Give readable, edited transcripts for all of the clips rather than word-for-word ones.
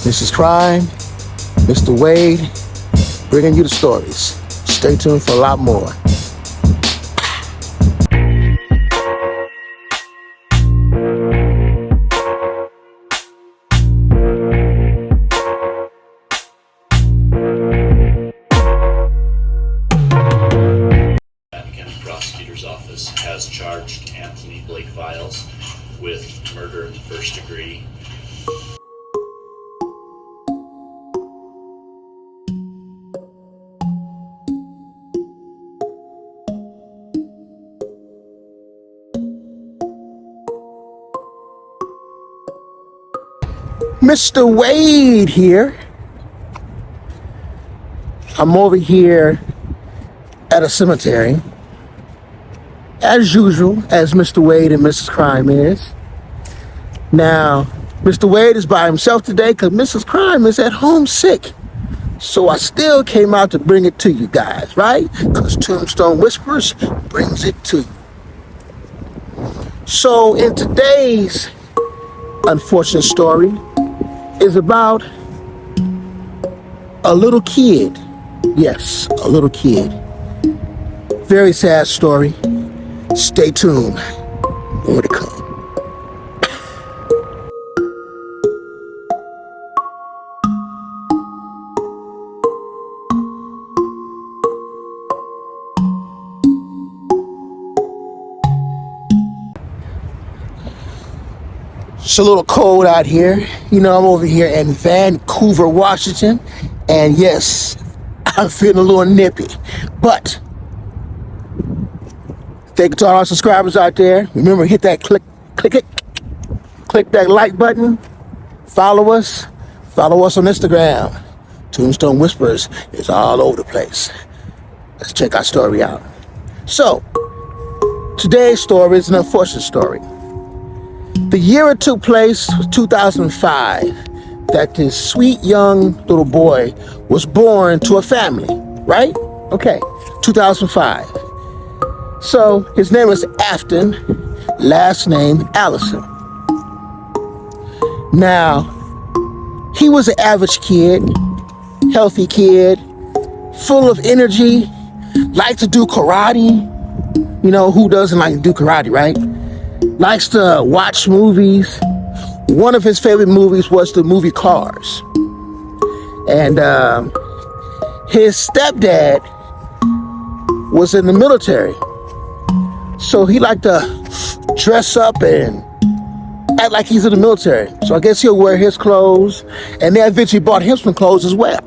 Mrs. Crime, Mr. Wade, bringing you the stories. Stay tuned for a lot more. Prosecutor's office has charged Anthony Blake Viles with murder in the first degree. Mr. Wade here. I'm over here at a cemetery, as usual, as Mr. Wade and Mrs. Crime is. Now, Mr. Wade is by himself today because Mrs. Crime is at home sick. So I still came out to bring it to you guys, right? Because Tombstone Whispers brings it to you. So in today's unfortunate story is about a little kid. Yes, a little kid. Very sad story. Stay tuned. More to come. It's a little cold out here. You know, I'm over here in Vancouver, Washington. And yes, I'm feeling a little nippy. But thank you to all our subscribers out there. Remember, hit that click that like button. Follow us on Instagram. Tombstone Whispers is all over the place. Let's check our story out. So, today's story is an unfortunate story. The year it took place was 2005, that this sweet young little boy was born to a family, right? Okay, 2005. So his name is Afton, last name Allison. Now, he was an average kid, healthy kid, full of energy, liked to do karate. You know, who doesn't like to do karate, right? Likes to watch movies. One of his favorite movies was the movie Cars. And his stepdad was in the military. So he liked to dress up and act like he's in the military. So I guess he'll wear his clothes. And they eventually bought him some clothes as well.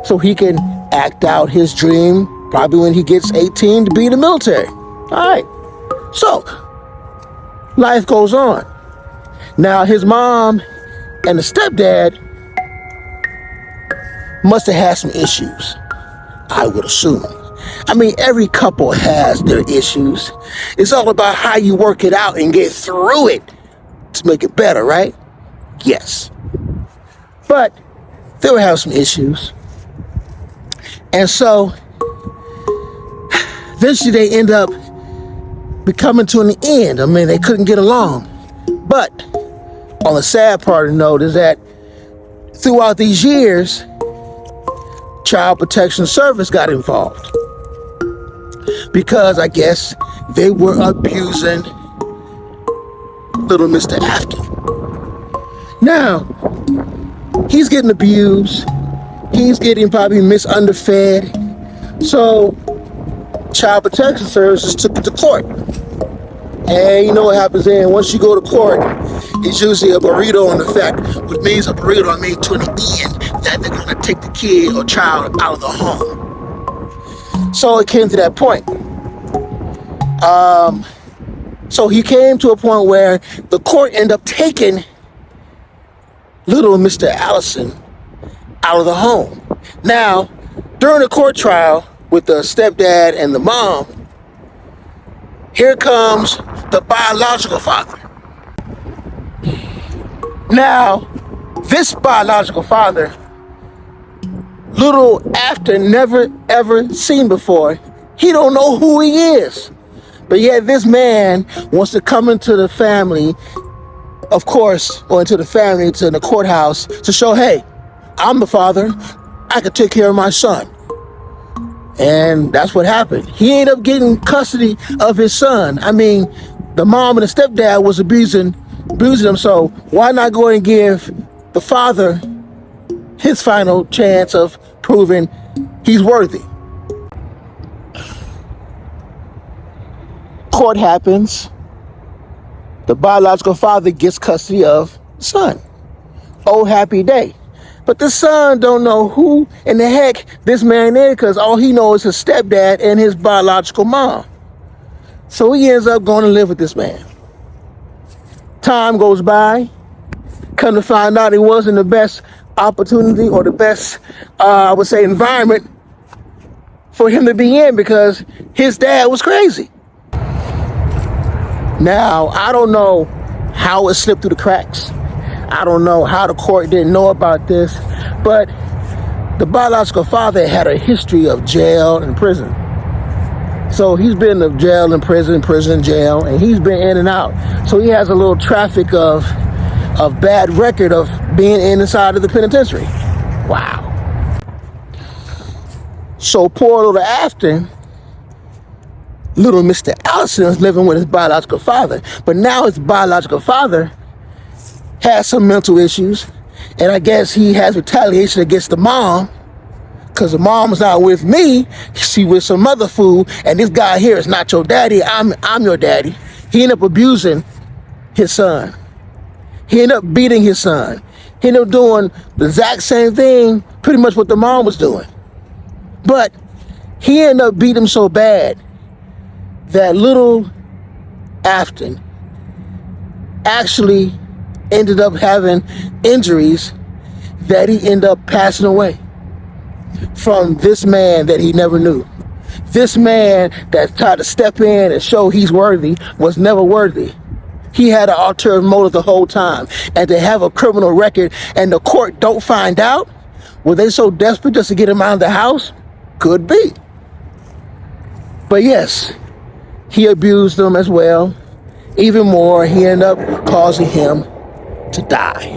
So he can act out his dream, probably when he gets 18, to be in the military. All right. So life goes on. Now, his mom and the stepdad must have had some issues, I would assume. I mean, every couple has their issues. It's all about how you work it out and get through it to make it better, right? Yes. But they were having some issues. And so, eventually they end up becoming to an end. I mean, they couldn't get along. But on the sad part of the note is that throughout these years, Child Protection Service got involved because I guess they were abusing little Mr. Afton. Now, he's getting abused. He's getting probably misunderfed. So Child Protection Services took it to court. And you know what happens then? Once you go to court, it's usually a burrito on the fact, which means a burrito I made to an end that they're going to take the kid or child out of the home. So it came to that point. So he came to a point where the court ended up taking little Mr. Allison out of the home. Now, during the court trial with the stepdad and the mom, here comes the biological father. Now, this biological father, little Afton never ever seen before. He don't know who he is. But yet this man wants to come into the family of course, or into the family, to the courthouse to show, hey, I'm the father. I could take care of my son. And that's what happened. He ended up getting custody of his son. I mean, the mom and the stepdad was abusing him, so why not go and give the father his final chance of proving he's worthy? Court happens. The biological father gets custody of the son. Oh, happy day. But the son don't know who in the heck this man is, because all he knows is his stepdad and his biological mom. So he ends up going to live with this man. Time goes by. Come to find out, it wasn't the best opportunity or the best, I would say, environment for him to be in, because his dad was crazy. Now, I don't know how it slipped through the cracks. I don't know how the court didn't know about this, but the biological father had a history of jail and prison. So he's been to jail and prison, jail, and he's been in and out. So he has a little traffic of bad record of being inside of the penitentiary. Wow. So poor little Afton, little Mr. Allison, is living with his biological father. But now his biological father has some mental issues, and I guess he has retaliation against the mom, because the mom's not with me, she with some other fool, and this guy here is not your daddy, I'm your daddy. He ended up abusing his son. He ended up beating his son. He ended up doing the exact same thing, pretty much what the mom was doing. But he ended up beating him so bad that little Afton actually ended up having injuries that he ended up passing away from this man that he never knew. This man that tried to step in and show he's worthy was never worthy. He had an ulterior motive the whole time. And to have a criminal record and the court don't find out, were they so desperate just to get him out of the house? Could be. But yes, he abused them as well. Even more, he ended up causing him to die.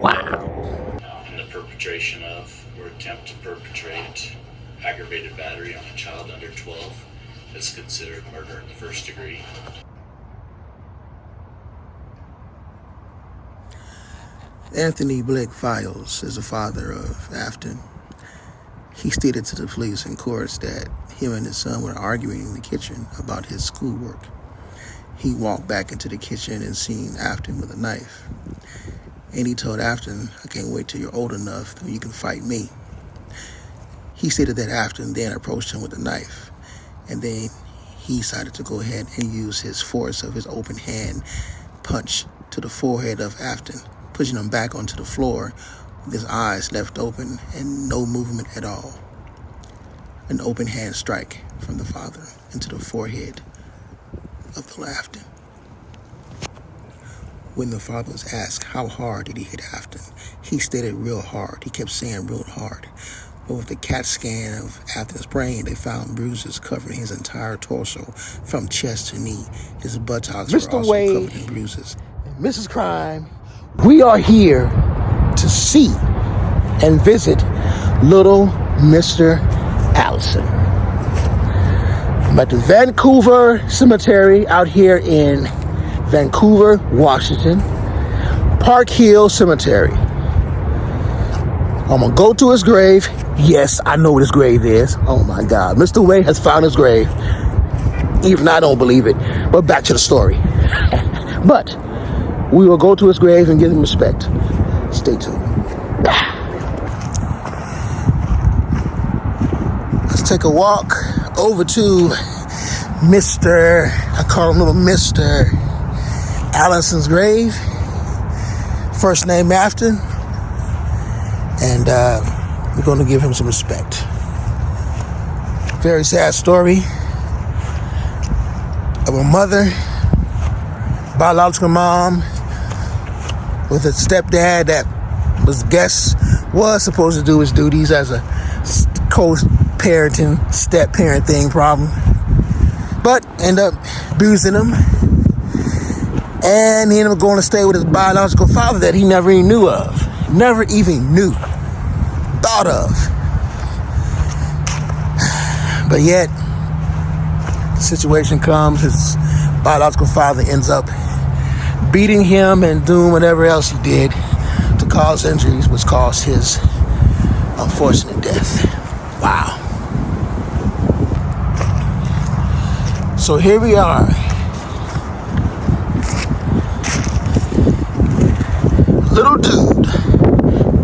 Wow. In the perpetration of or attempt to perpetrate aggravated battery on a child under 12 is considered murder in the first degree. Anthony Blake Files is the father of Afton. He stated to the police in court that him and his son were arguing in the kitchen about his schoolwork. He walked back into the kitchen and seen Afton with a knife. And he told Afton, I can't wait till you're old enough when you can fight me. He stated that Afton then approached him with a knife. And then he decided to go ahead and use his force of his open hand punch to the forehead of Afton, pushing him back onto the floor with his eyes left open and no movement at all. An open hand strike from the father into the forehead of the Afton. When the father was asked how hard did he hit Afton, he stated real hard. He kept saying real hard. But with the CAT scan of Afton's brain, they found bruises covering his entire torso from chest to knee. His buttocks were also covered in bruises. Mrs. Crime, we are here to see and visit little Mr. Allison. I'm at the Vancouver Cemetery out here in Vancouver, Washington. Park Hill Cemetery. I'm gonna go to his grave. Yes, I know what his grave is. Oh my God. Mr. Wade has found his grave. Even I don't believe it. But back to the story. But we will go to his grave and give him respect. Stay tuned. Let's take a walk over to I call him little Mr. Allison's grave. First name Afton. And we're going to give him some respect. Very sad story of a mother, biological mom, with a stepdad that was supposed to do his duties as a co-parenting, step-parent-thing problem, but end up abusing him. And then, of course, the And he ended up going to stay with his biological father that he never even knew of. Never even knew. Thought of. But yet, the situation comes, his biological father ends up beating him and doing whatever else he did to cause injuries, which caused his unfortunate death. Wow. So here we are. Little dude,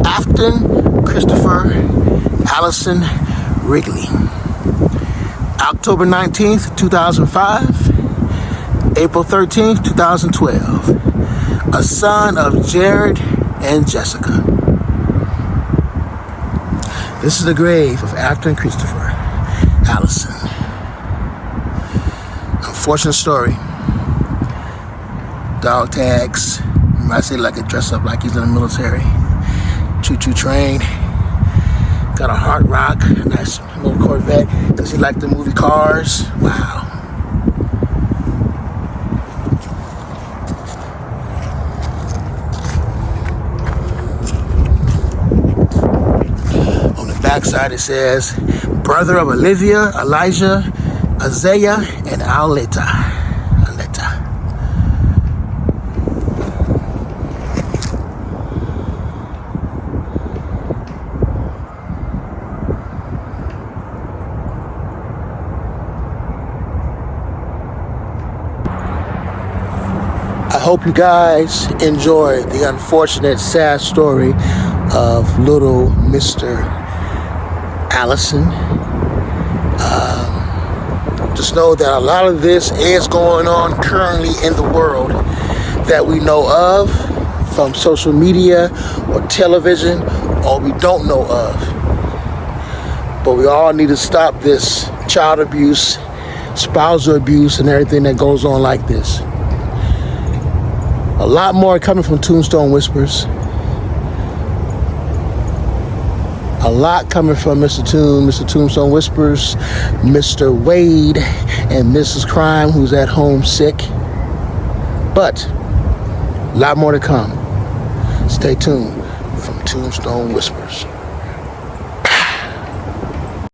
Afton Christopher Allison Wrigley. October 19th, 2005. April 13th, 2012. A son of Jared and Jessica. This is the grave of Afton Christopher Allison. Unfortunate story. Dog tags. You might say like a dress up like he's in the military. Choo-choo train. Got a hard rock, a nice little Corvette. Does he like the movie Cars? Wow. On the backside it says, brother of Olivia, Elijah, Isaiah, and Aleta. I hope you guys enjoy the unfortunate, sad story of little Mr. Allison. Just know that a lot of this is going on currently in the world that we know of from social media or television or we don't know of. But we all need to stop this child abuse, spousal abuse, and everything that goes on like this. A lot more coming from Tombstone Whispers. A lot coming from Mr. Tombstone Whispers, Mr. Wade, and Mrs. Crime, who's at home sick. But a lot more to come. Stay tuned from Tombstone Whispers.